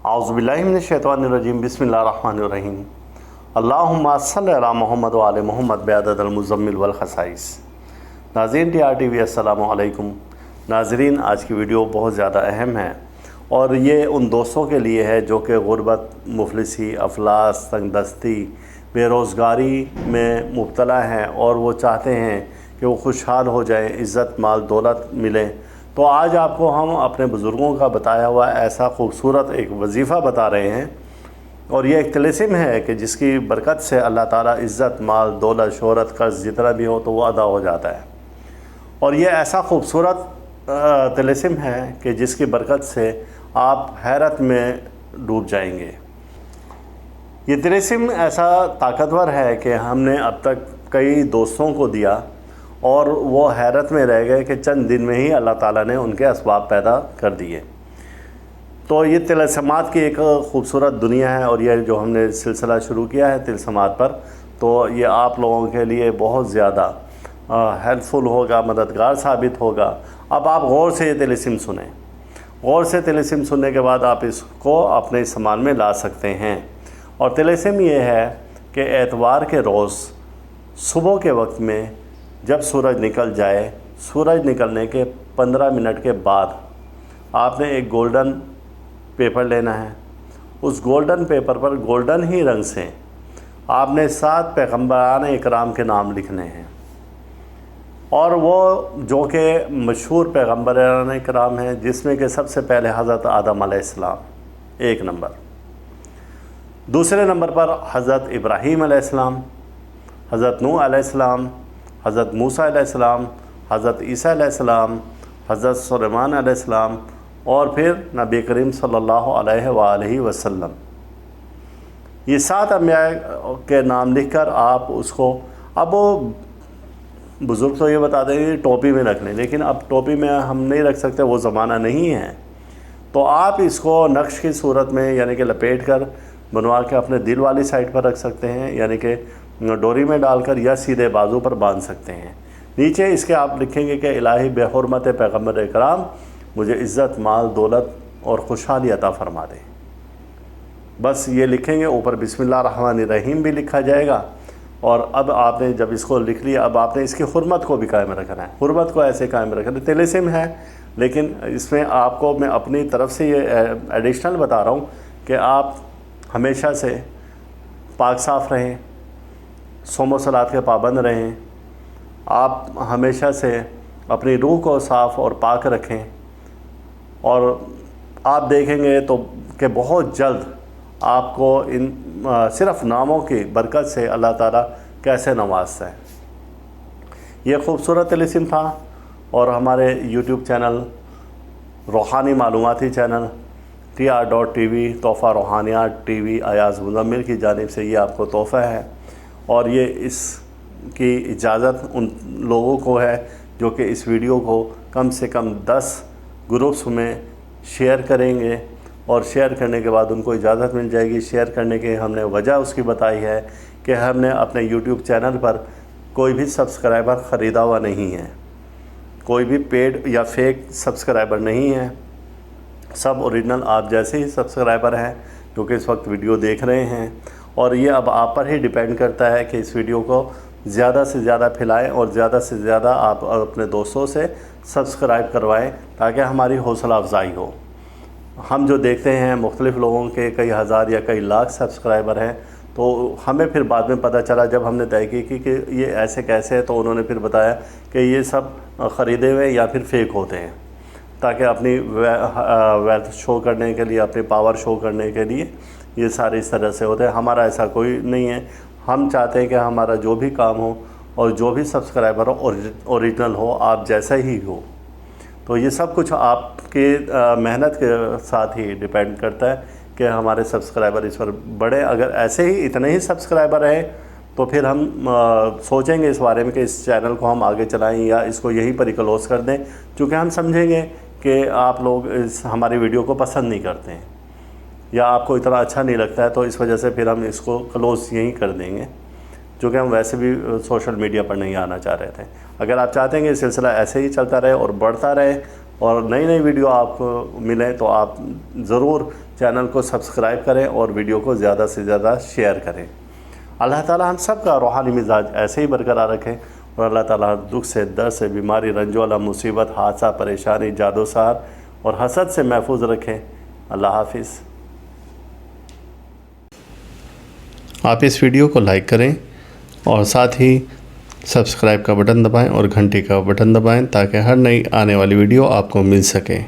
औज़ुबिल्लाहि मिनश्शैतानिर्रजीम बिस्मिल्लाहिर्रहमानिर्रहीम अल्लाहुम्मा सल्लि अला मोहम्मद व आले मोहम्मद बिअददिल मुज़म्मिल वल खसाइस। नाज़रीन TRTV अस्सलामु अलैकुम। नाज़रीन, आज की वीडियो बहुत ज़्यादा अहम है और ये उन दोस्तों के लिए है जो कि गुर्बत, मुफलिसी, अफलास, तंगदस्ती, बेरोज़गारी में मुब्तला हैं और वो चाहते हैं कि वो खुशहाल हो जाए, इज़्ज़त, माल, दौलत मिले। तो आज आपको हम अपने बुज़ुर्गों का बताया हुआ ऐसा ख़ूबसूरत एक वजीफ़ा बता रहे हैं और ये एक तिलिस्म है कि जिसकी बरकत से अल्लाह ताला इज़्ज़त, माल, दौलत, शोहरत, कर्ज़ जितना भी हो तो वो अदा हो जाता है। और ये ऐसा ख़ूबसूरत तिलिस्म है कि जिसकी बरकत से आप हैरत में डूब जाएंगे। ये तिलिस्म ऐसा ताकतवर है कि हमने अब तक कई दोस्तों को दिया और वो हैरत में रह गए कि चंद दिन में ही अल्लाह ताला ने उनके असबाब पैदा कर दिए। तो ये तिलस्मात की एक ख़ूबसूरत दुनिया है और ये जो हमने सिलसिला शुरू किया है तिलस्मात पर, तो ये आप लोगों के लिए बहुत ज़्यादा हेल्पफुल होगा, मददगार साबित होगा। अब आप गौर से ये तिलिस्म सुनें। गौर से तिलिस्म सुनने के बाद आप इसको अपने इस्तेमाल में ला सकते हैं। और तिलिस्म ये है कि एतवार के रोज़ सुबह के वक्त में जब सूरज निकल जाए, सूरज निकलने के 15 मिनट के बाद आपने एक गोल्डन पेपर लेना है। उस गोल्डन पेपर पर गोल्डन ही रंग से आपने 7 पैगम्बरान इकराम के नाम लिखने हैं और वो जो कि मशहूर पैगम्बरान इकराम हैं, जिसमें कि सबसे पहले हज़रत आदम अलैहिस्सलाम 1 नंबर, दूसरे नंबर पर हज़रत इब्राहीम अलैहिस्सलाम, हज़रत नूह अलैहिस्सलाम, हज़रत मूसा अलैहिस्सलाम, हज़रत ईसा अलैहिस्सलाम, हज़रत सुलेमान अलैहिस्सलाम और फिर नबी करीम सल्लल्लाहु अलैहि वसल्लम। ये 7 अंबिया के नाम लिखकर आप उसको, अब वो बुज़ुर्ग तो ये बता देंगे टोपी में रख लें, लेकिन अब टोपी में हम नहीं रख सकते, वो ज़माना नहीं है। तो आप इसको नक्श की सूरत में यानी कि लपेट कर बनवा के अपने दिल वाली साइड पर रख सकते हैं, यानी कि डोरी में डालकर, या सीधे बाजू पर बांध सकते हैं। नीचे इसके आप लिखेंगे कि इलाही बेहुरमत पैगम्बर इकराम मुझे इज़्ज़त, माल, दौलत और खुशहाली अता फरमा दे। बस ये लिखेंगे। ऊपर बिस्मिल्लाहिर्रहमानिर्रहीम भी लिखा जाएगा। और अब आपने जब इसको लिख लिया, अब आपने इसकी हुर्मत को भी कायम रखना है। हुर्मत को ऐसे कायम रखना है, तिलिस्म है, लेकिन इसमें आपको मैं अपनी तरफ से ये एडिशनल बता रहा हूँ कि आप हमेशा से पाक साफ़ रहें, सोम सलात के पाबंद रहें, आप हमेशा से अपनी रूह को साफ़ और पाक रखें और आप देखेंगे तो कि बहुत जल्द आपको इन सिर्फ़ नामों की बरकत से अल्लाह ताला कैसे नवाजता है। ये ख़ूबसूरत तिलिस्म था और हमारे YouTube चैनल, रूहानी मालूमाती चैनल TR.TV तोहफ़ा रूहानियात TV अयाज़ मुज़म्मिल की जानिब से ये आपको तोहफ़ा है। और ये इसकी इजाज़त उन लोगों को है जो कि इस वीडियो को कम से कम 10 ग्रुप्स में शेयर करेंगे और शेयर करने के बाद उनको इजाज़त मिल जाएगी। शेयर करने की हमने वजह उसकी बताई है कि हमने अपने YouTube चैनल पर कोई भी सब्सक्राइबर ख़रीदा हुआ नहीं है, कोई भी पेड या फेक सब्सक्राइबर नहीं है, सब ओरिजिनल आप जैसे ही सब्सक्राइबर हैं जो कि इस वक्त वीडियो देख रहे हैं। और ये अब आप पर ही डिपेंड करता है कि इस वीडियो को ज़्यादा से ज़्यादा फैलाएं और ज़्यादा से ज़्यादा आप अपने दोस्तों से सब्सक्राइब करवाएं ताकि हमारी हौसला अफजाई हो। हम जो देखते हैं मुख्तलिफ़ लोगों के कई हज़ार या कई लाख सब्सक्राइबर हैं, तो हमें फिर बाद में पता चला जब हमने तहकीक की कि ये ऐसे कैसे है, तो उन्होंने फिर बताया कि ये सब ख़रीदे हुए या फिर फेक होते हैं ताकि अपनी वेल्थ शो करने के लिए, अपनी पावर शो करने के लिए ये सारे इस तरह से होते हैं। हमारा ऐसा कोई नहीं है। हम चाहते हैं कि हमारा जो भी काम हो और जो भी सब्सक्राइबर हो ओरिजिनल हो, आप जैसा ही हो। तो ये सब कुछ आपके मेहनत के साथ ही डिपेंड करता है कि हमारे सब्सक्राइबर इस पर बढ़े। अगर ऐसे ही इतने ही सब्सक्राइबर रहे तो फिर हम सोचेंगे इस बारे में कि इस चैनल को हम आगे चलाएं या इसको यहीं पर ही क्लोज़ कर दें, क्योंकि हम समझेंगे कि आप लोग इस हमारी वीडियो को पसंद नहीं करते हैं या आपको इतना अच्छा नहीं लगता है, तो इस वजह से फिर हम इसको क्लोज़ यहीं कर देंगे। جو کہ ہم ویسے بھی سوشل میڈیا پر نہیں آنا چاہ رہے تھے۔ اگر آپ چاہتے ہیں کہ یہ سلسلہ ایسے ہی چلتا رہے اور بڑھتا رہے اور نئی نئی ویڈیو آپ کو ملیں تو آپ ضرور چینل کو سبسکرائب کریں اور ویڈیو کو زیادہ سے زیادہ شیئر کریں۔ اللہ تعالیٰ ہم سب کا روحانی مزاج ایسے ہی برقرار رکھے اور اللہ تعالیٰ دکھ سے، درد سے، بیماری، رنج و غم، مصیبت، حادثہ، پریشانی، جادو سحر اور حسد سے محفوظ رکھیں۔ اللہ حافظ۔ آپ اس ویڈیو کو لائک کریں اور ساتھ ہی سبسکرائب کا بٹن دبائیں اور گھنٹی کا بٹن دبائیں تاکہ ہر نئی آنے والی ویڈیو آپ کو مل سکے۔